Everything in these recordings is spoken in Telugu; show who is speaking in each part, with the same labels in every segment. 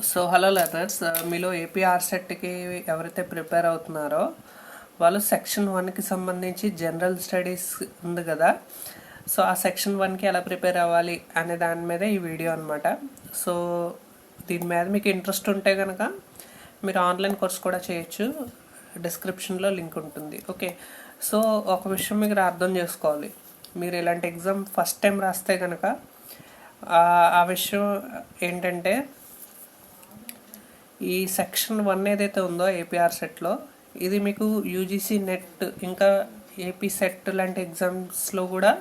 Speaker 1: సో హలో లెర్నర్స్, మీలో ఏపీఆర్ సెట్కి ఎవరైతే ప్రిపేర్ అవుతున్నారో వాళ్ళు సెక్షన్ 1కి సంబంధించి జనరల్ స్టడీస్ ఉంది కదా. సో ఆ సెక్షన్ 1కి ఎలా ప్రిపేర్ అవ్వాలి అనే దాని మీద ఈ వీడియో అనమాట. సో దీని మీద మీకు ఇంట్రెస్ట్ ఉంటే కనుక మీరు ఆన్లైన్ కోర్స్ కూడా చేయొచ్చు, డిస్క్రిప్షన్లో లింక్ ఉంటుంది. ఓకే, సో ఒక విషయం మీరు అర్థం చేసుకోవాలి. మీరు ఇలాంటి ఎగ్జామ్ ఫస్ట్ టైం రాస్తే కనుక ఆ విషయం ఏంటంటే, ఈ సెక్షన్ 1 ఏదైతే ఉందో ఏపీఆర్ సెట్లో, ఇది మీకు యూజీసీ నెట్ ఇంకా ఏపీ సెట్ లాంటి ఎగ్జామ్స్లో కూడా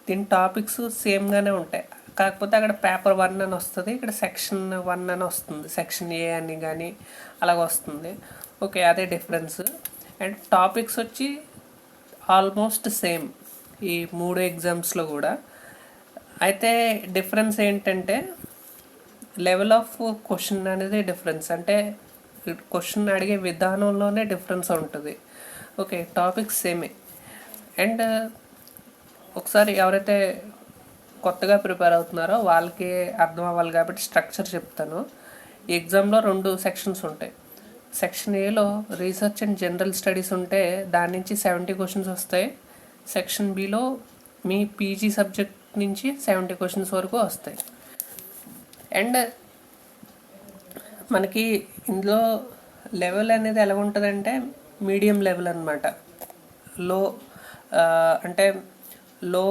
Speaker 1: దీని టాపిక్స్ సేమ్గానే ఉంటాయి. కాకపోతే అక్కడ పేపర్ 1 అని వస్తుంది, ఇక్కడ సెక్షన్ 1 అని వస్తుంది, సెక్షన్ ఏ అని కానీ అలాగ వస్తుంది. ఓకే, అదే డిఫరెన్స్. అండ్ టాపిక్స్ వచ్చి ఆల్మోస్ట్ సేమ్ ఈ 3 ఎగ్జామ్స్లో కూడా. అయితే డిఫరెన్స్ ఏంటంటే లెవెల్ ఆఫ్ క్వశ్చన్ అనేది డిఫరెన్స్, అంటే క్వశ్చన్ అడిగే విధానంలోనే డిఫరెన్స్ ఉంటుంది. ఓకే, టాపిక్స్ సేమే. అండ్ ఒకసారి ఎవరైతే కొత్తగా ప్రిపేర్ అవుతున్నారో వాళ్ళకి అర్థం అవ్వాలి కాబట్టి స్ట్రక్చర్ చెప్తాను. ఈ ఎగ్జామ్లో 2 సెక్షన్స్ ఉంటాయి. సెక్షన్ ఏలో రీసెర్చ్ అండ్ జనరల్ స్టడీస్ ఉంటే దాని నుంచి 70 క్వశ్చన్స్ వస్తాయి. సెక్షన్ బిలో మీ పీజీ సబ్జెక్ట్ నుంచి 70 క్వశ్చన్స్ వరకు వస్తాయి. అండ్ మనకి ఇందులో లెవెల్ అనేది ఎలా ఉంటుందంటే మీడియం లెవెల్ అనమాట. అంటే లో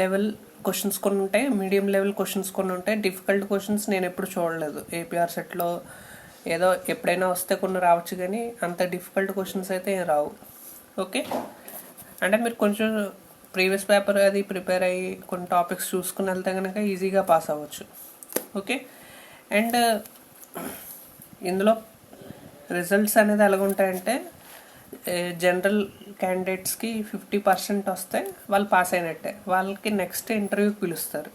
Speaker 1: లెవెల్ క్వశ్చన్స్ కొన్ని ఉంటాయి, మీడియం లెవెల్ క్వశ్చన్స్ కొన్ని ఉంటాయి. డిఫికల్ట్ క్వశ్చన్స్ నేను ఎప్పుడు చూడలేదు ఏపీఆర్ సెట్లో. ఏదో ఎప్పుడైనా వస్తే కొన్ని రావచ్చు, కానీ అంత డిఫికల్ట్ క్వశ్చన్స్ అయితే ఏం రావు. ఓకే, అంటే మీరు కొంచెం ప్రీవియస్ పేపర్ అది ప్రిపేర్ అయ్యి కొన్ని టాపిక్స్ చూసుకుని వెళ్తే కనుక ఈజీగా పాస్ అవ్వచ్చు. ఓకే, అండ్ ఇందులో రిజల్ట్స్ అనేది ఎలాగుంటాయంటే, జనరల్ క్యాండిడేట్స్కి 50% వస్తే వాళ్ళు పాస్ అయినట్టే. వాళ్ళకి నెక్స్ట్ ఇంటర్వ్యూకి పిలుస్తారు.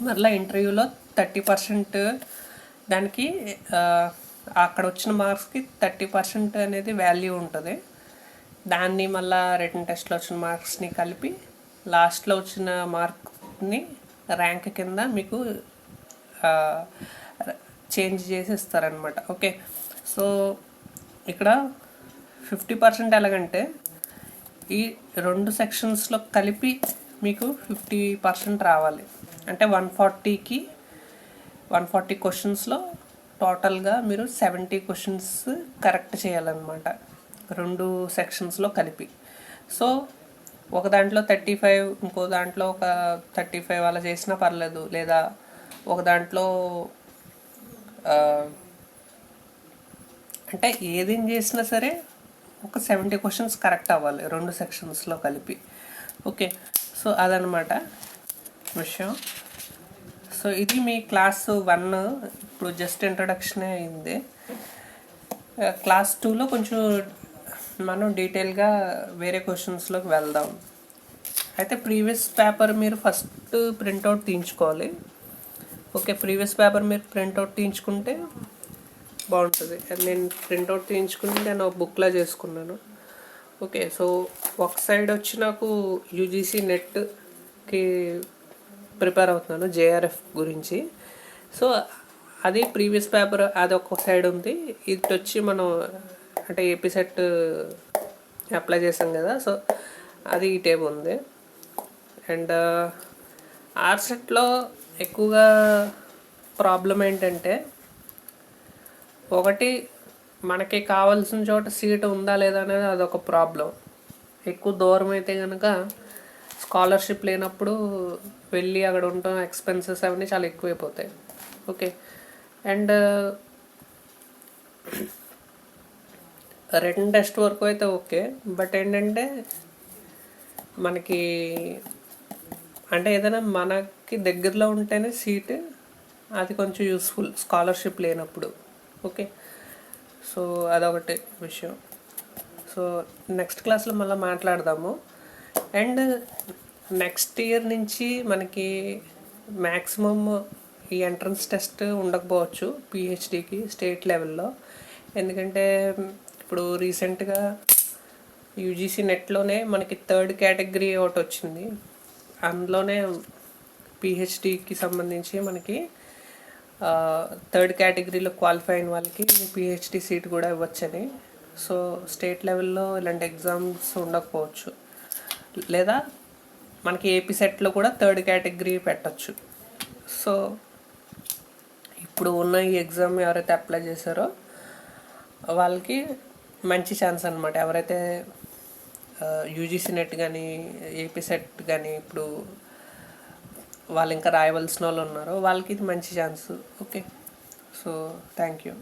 Speaker 1: మరలా ఇంటర్వ్యూలో 30% దానికి అక్కడ వచ్చిన మార్క్స్కి 30% అనేది వాల్యూ ఉంటుంది. దాన్ని మళ్ళీ రిటన్ టెస్ట్లో వచ్చిన మార్క్స్ని కలిపి లాస్ట్లో వచ్చిన మార్క్ని ర్యాంక్ కింద మీకు చేంజ్ చేసి ఇస్తారనమాట. ఓకే, సో ఇక్కడ 50% ఎలాగంటే ఈ 2 సెక్షన్స్లో కలిపి మీకు 50% రావాలి. అంటే 140కి 140 క్వశ్చన్స్లో టోటల్గా మీరు 70 క్వశ్చన్స్ కరెక్ట్ చేయాలన్నమాట, 2 సెక్షన్స్లో కలిపి. సో ఒక దాంట్లో 35, ఇంకో దాంట్లో ఒక 35 అలా చేసినా పర్లేదు, లేదా ఒక దాంట్లో అంటే ఏదేం చేసినా సరే ఒక 70 క్వశ్చన్స్ కరెక్ట్ అవ్వాలి 2 సెక్షన్స్లో కలిపి. ఓకే, సో అదనమాట విషయం. సో ఇది మీ క్లాస్ 1, ఇప్పుడు జస్ట్ ఇంట్రడక్షనే అయింది. క్లాస్ 2లో కొంచెం మనం డీటెయిల్గా వేరే క్వశ్చన్స్లోకి వెళ్దాం. అయితే ప్రీవియస్ పేపర్ మీరు ఫస్ట్ ప్రింట్అవుట్ తీయించుకోవాలి. ఓకే, ప్రీవియస్ పేపర్ మీరు ప్రింట్అవుట్ తీయించుకుంటే బాగుంటుంది. నేను ప్రింట్అవుట్ తీయించుకుని నేను ఒక బుక్లా చేసుకున్నాను. ఓకే, సో ఒక సైడ్ వచ్చి నాకు యూజీసీ నెట్కి ప్రిపేర్ అవుతున్నాను, జేఆర్ఎఫ్ గురించి. సో అది ప్రీవియస్ పేపర్, అది ఒక సైడ్ ఉంది. ఇది వచ్చి మనం అంటే ఏపీ సెట్ అప్లై చేసాం కదా, సో అది ఈ టేబుల్ ఉంది. అండ్ ఆర్ సెట్లో ఎక్కువగా ప్రాబ్లం ఏంటంటే, ఒకటి మనకి కావాల్సిన చోట సీటు ఉందా లేదా అనేది అదొక ప్రాబ్లం. ఎక్కువ దూరం అయితే కనుక స్కాలర్షిప్ లేనప్పుడు వెళ్ళి అక్కడ ఉంటాం, ఎక్స్పెన్సెస్ అవన్నీ చాలా ఎక్కువైపోతాయి. ఓకే, అండ్ రిటన్ టెస్ట్ వరకు అయితే ఓకే, బట్ ఏంటంటే మనకి అంటే ఏదైనా మనకి దగ్గరలో ఉంటేనే సీటు, అది కొంచెం యూస్ఫుల్ స్కాలర్షిప్ లేనప్పుడు. ఓకే, సో అదొకటి విషయం. సో నెక్స్ట్ క్లాస్లో మళ్ళీ మాట్లాడదాము. అండ్ నెక్స్ట్ ఇయర్ నుంచి మనకి మ్యాక్సిమమ్ ఈ ఎంట్రన్స్ టెస్ట్ ఉండకపోవచ్చు పిహెచ్డికి స్టేట్ లెవెల్లో. ఎందుకంటే ఇప్పుడు రీసెంట్గా యూజీసీ నెట్లోనే మనకి 3rd కేటగిరీ ఒకటి వచ్చింది. అందులోనే పిహెచ్డికి సంబంధించి మనకి థర్డ్ కేటగిరీలో క్వాలిఫై అయిన వాళ్ళకి పిహెచ్డి సీట్ కూడా ఇవ్వచ్చని. సో స్టేట్ లెవెల్లో ఇలాంటి ఎగ్జామ్స్ ఉండకపోవచ్చు, లేదా మనకి ఏపీ సెట్లో కూడా థర్డ్ కేటగిరీ పెట్టచ్చు. సో ఇప్పుడు ఉన్న ఈ ఎగ్జామ్ ఎవరైతే అప్లై చేశారో వాళ్ళకి మంచి ఛాన్స్ అనమాట. ఎవరైతే యూజీసీ నెట్ కానీ ఏపీ సెట్ కానీ ఇప్పుడు వాళ్ళు ఇంకా రాయవలసిన వాళ్ళు ఉన్నారో వాళ్ళకి ఇది మంచి chance. Okay, so thank you.